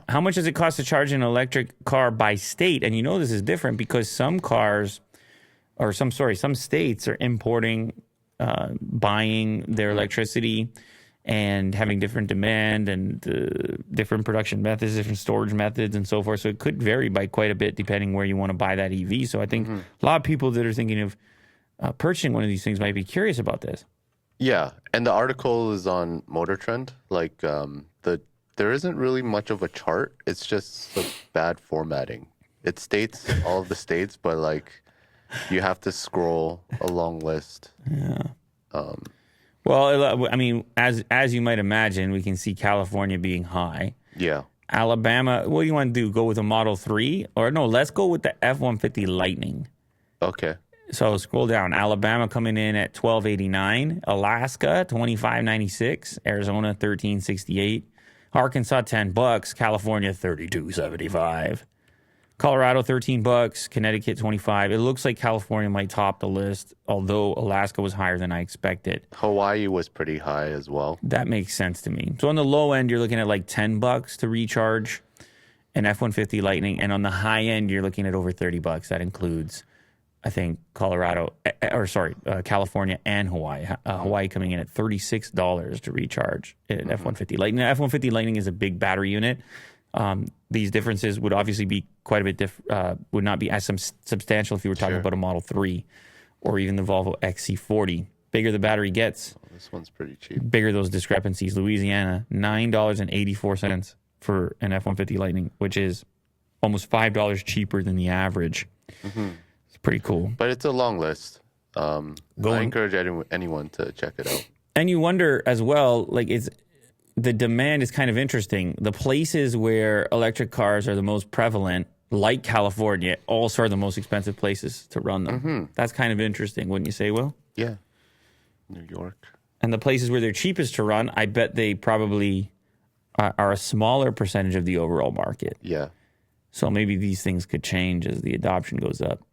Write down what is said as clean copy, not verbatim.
How much does it cost to charge an electric car by state? And you know this is different because some states are importing, buying their electricity and having different demand and different production methods, different storage methods, and so forth. So it could vary by quite a bit depending where you want to buy that EV. So I think a lot of people that are thinking of purchasing one of these things might be curious about this. Yeah, and the article is on Motor Trend. Like there isn't really much of a chart. It's just bad formatting. It states all of the states, but like you have to scroll a long list. Yeah. Well, I mean, as you might imagine, we can see California being high. Yeah. Alabama, what do you want to do? Go with a Model 3? Or no, let's go with the F-150 Lightning. Okay. So scroll down. Alabama coming in at $12.89. Alaska, $25.96. Arizona, $13.68. Arkansas, $10. California, $32.75. Colorado, $13. Connecticut, $25. It looks like California might top the list, although Alaska was higher than I expected. Hawaii was pretty high as well. That makes sense to me. So on the low end, you're looking at like $10 to recharge an F-150 Lightning, and on the high end, you're looking at over $30. That includes, I think, California and Hawaii. Hawaii coming in at $36 to recharge an F-150 Lightning. The F-150 Lightning is a big battery unit. These differences would obviously be quite a bit would not be as substantial if you were talking about a Model 3 or even the Volvo XC40. Bigger the battery gets, this one's pretty cheap. Bigger those discrepancies. Louisiana, $9.84 for an F-150 Lightning, which is almost $5 cheaper than the average. It's pretty cool. But it's a long list. I encourage anyone to check it out. And you wonder as well, like the demand is kind of interesting. The places where electric cars are the most prevalent, like California, also are the most expensive places to run them. That's kind of interesting, wouldn't you say, Will? Yeah. New York. And the places where they're cheapest to run, I bet they probably are a smaller percentage of the overall market. Yeah. So maybe these things could change as the adoption goes up.